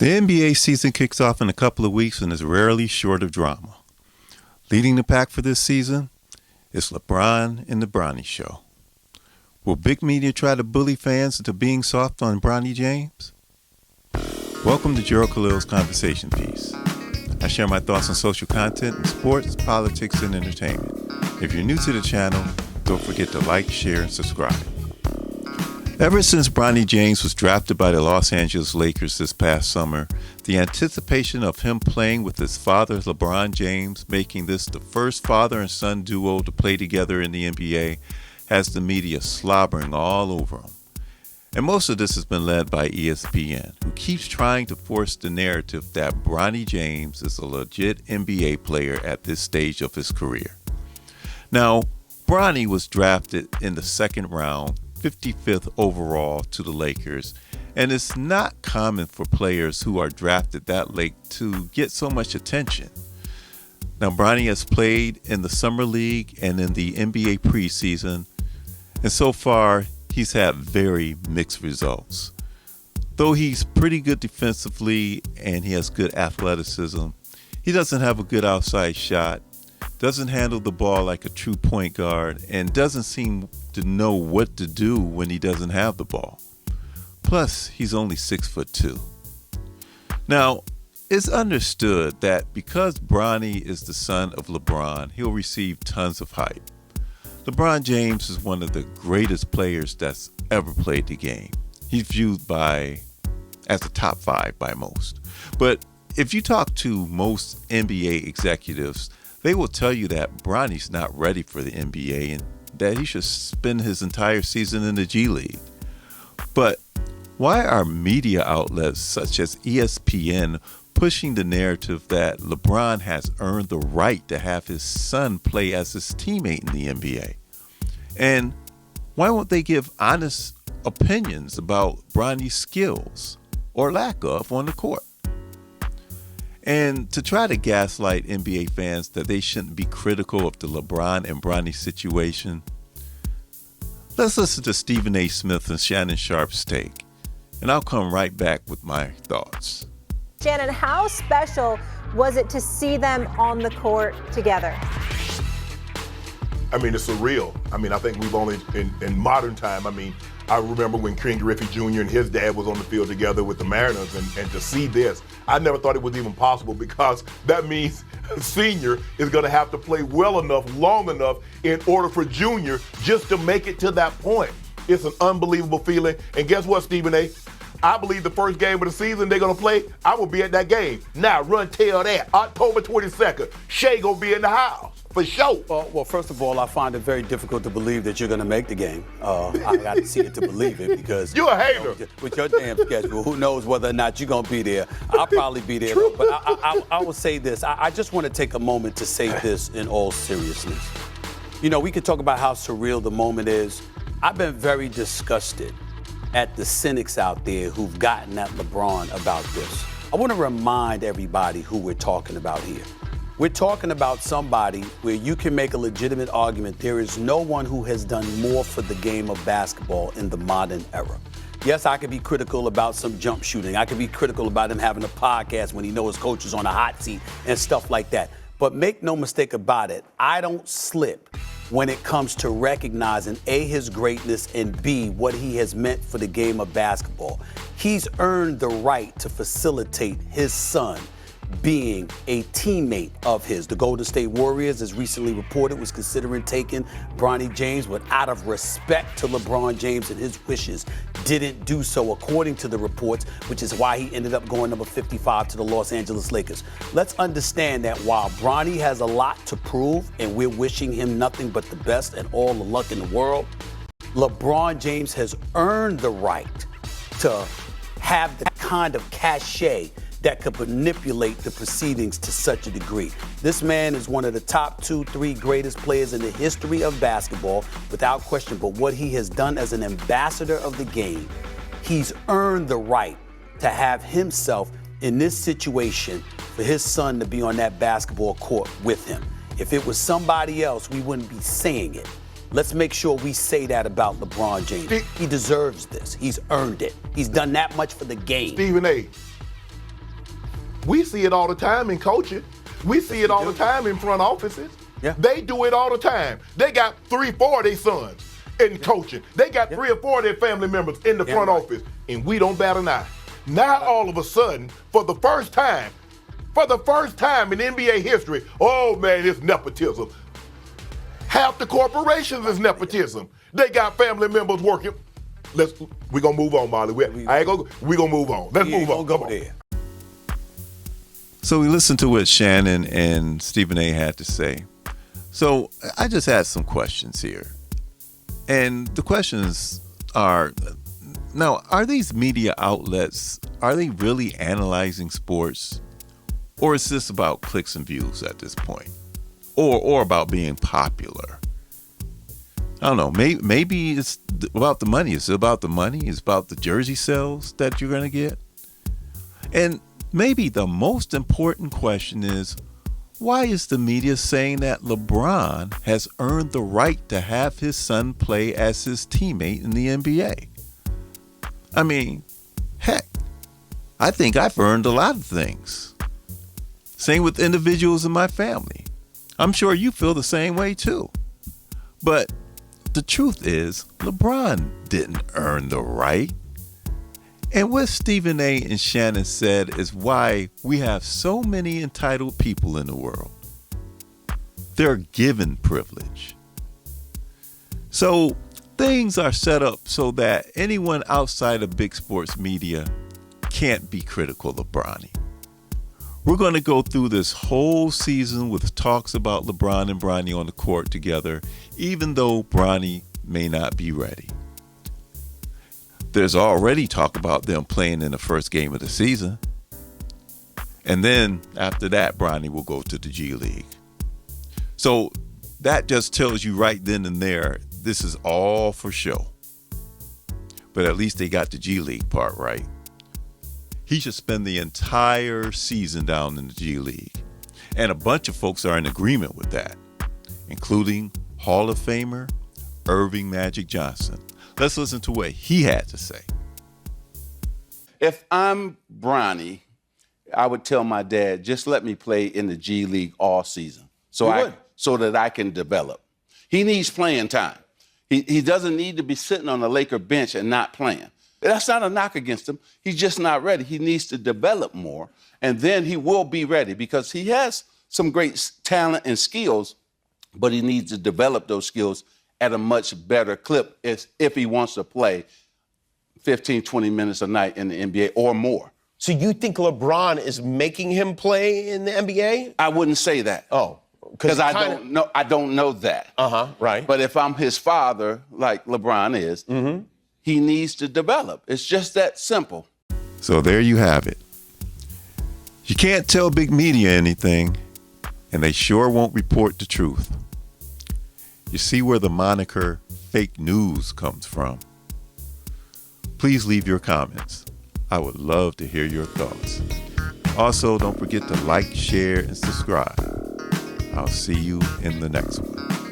The NBA season kicks off in a couple of weeks and is rarely short of drama. Leading the pack for this season is LeBron and the Bronny Show. Will big media try to bully fans into being soft on Bronny James? Welcome to Gerald Khalil's Conversation Piece. I share my thoughts on social content in sports, politics, and entertainment. If you're new to the channel, don't forget to like, share, and subscribe. Ever since Bronny James was drafted by the Los Angeles Lakers this past summer, the anticipation of him playing with his father, LeBron James, making this the first father and son duo to play together in the NBA, has the media slobbering all over him. And most of this has been led by ESPN, who keeps trying to force the narrative that Bronny James is a legit NBA player at this stage of his career. Now, Bronny was drafted in the second round, 55th overall to the Lakers, and it's not common for players who are drafted that late to get so much attention. Now, Bronny has played in the Summer League and in the NBA preseason, and so far, he's had very mixed results. Though he's pretty good defensively and he has good athleticism, he doesn't have a good outside shot, doesn't handle the ball like a true point guard, and doesn't seem to know what to do when he doesn't have the ball. Plus, he's only 6'2". Now, it's understood that because Bronny is the son of LeBron, he'll receive tons of hype. LeBron James is one of the greatest players that's ever played the game. He's viewed as a top 5 by most. But if you talk to most NBA executives, they will tell you that Bronny's not ready for the NBA and that he should spend his entire season in the G League. But why are media outlets such as ESPN pushing the narrative that LeBron has earned the right to have his son play as his teammate in the NBA? And why won't they give honest opinions about Bronny's skills or lack of on the court? And to try to gaslight NBA fans that they shouldn't be critical of the LeBron and Bronny situation, let's listen to Stephen A. Smith and Shannon Sharp's take, and I'll come right back with my thoughts. Shannon, how special was it to see them on the court together? I mean, it's surreal. I mean, I think we've only, in modern time, I mean, I remember when Ken Griffey Jr. and his dad was on the field together with the Mariners, and to see this, I never thought it was even possible, because that means Senior is going to have to play well enough, long enough, in order for Junior just to make it to that point. It's an unbelievable feeling, and guess what, Stephen A.? I believe the first game of the season they're going to play, I will be at that game. Now, run tell that. October 22nd, Shea going to be in the house. For sure. Well, first of all, I find it very difficult to believe that you're going to make the game. I got to see it to believe it, because you're a hater. With your damn schedule, who knows whether or not you're going to be there. I'll probably be there. But I will say this. I just want to take a moment to say this in all seriousness. You know, we could talk about how surreal the moment is. I've been very disgusted at the cynics out there who've gotten at LeBron about this. I want to remind everybody who we're talking about here. We're talking about somebody where you can make a legitimate argument there is no one who has done more for the game of basketball in the modern era. Yes, I could be critical about some jump shooting. I could be critical about him having a podcast when he knows his coach is on a hot seat and stuff like that. But make no mistake about it, I don't slip when it comes to recognizing A, his greatness, and B, what he has meant for the game of basketball. He's earned the right to facilitate his son being a teammate of his. The Golden State Warriors, as recently reported, was considering taking Bronny James, but out of respect to LeBron James and his wishes, didn't do so, according to the reports, which is why he ended up going number 55 to the Los Angeles Lakers. Let's understand that while Bronny has a lot to prove, and we're wishing him nothing but the best and all the luck in the world, LeBron James has earned the right to have the kind of cachet that could manipulate the proceedings to such a degree. This man is one of the top 2, 3 greatest players in the history of basketball, without question. But what he has done as an ambassador of the game, he's earned the right to have himself in this situation for his son to be on that basketball court with him. If it was somebody else, we wouldn't be saying it. Let's make sure we say that about LeBron James. He deserves this. He's earned it. He's done that much for the game. Stephen A., We see it all the time in coaching. We see it all the time in front offices. Yeah. They do it all the time. They got 3-4 of their sons in coaching. They got 3 or 4 of their family members in the front office, and we don't bat an eye. Now all of a sudden, for the first time in NBA history, oh man, it's nepotism. Half the corporations is nepotism. They got family members working. We're gonna move on, Molly. We're gonna move on. Let's move on. Go there. So we listened to what Shannon and Stephen A. had to say. So I just had some questions here. And the questions are, now, are these media outlets, are they really analyzing sports? Or is this about clicks and views at this point? Or about being popular? I don't know. Maybe it's about the money. Is it about the money? Is it about the jersey sales that you're going to get? And maybe the most important question is, why is the media saying that LeBron has earned the right to have his son play as his teammate in the NBA? I mean, heck, I think I've earned a lot of things. Same with individuals in my family. I'm sure you feel the same way too. But the truth is, LeBron didn't earn the right. And what Stephen A. and Shannon said is why we have so many entitled people in the world. They're given privilege. So things are set up so that anyone outside of big sports media can't be critical of Bronny. We're going to go through this whole season with talks about LeBron and Bronny on the court together, even though Bronny may not be ready. There's already talk about them playing in the first game of the season. And then after that, Bronny will go to the G League. So that just tells you right then and there, this is all for show. But at least they got the G League part right. He should spend the entire season down in the G League. And a bunch of folks are in agreement with that, including Hall of Famer Irving Magic Johnson. Let's listen to what he had to say. If I'm Bronny, I would tell my dad, just let me play in the G League all season so that I can develop. He needs playing time. He doesn't need to be sitting on the Laker bench and not playing. That's not a knock against him. He's just not ready. He needs to develop more, and then he will be ready because he has some great talent and skills, but he needs to develop those skills at a much better clip if he wants to play 15, 20 minutes a night in the NBA or more. So you think LeBron is making him play in the NBA? I wouldn't say that. Oh. Because I don't know that. Right. But if I'm his father, like LeBron is, he needs to develop. It's just that simple. So there you have it. You can't tell big media anything, and they sure won't report the truth. You see where the moniker fake news comes from. Please leave your comments. I would love to hear your thoughts. Also, don't forget to like, share, and subscribe. I'll see you in the next one.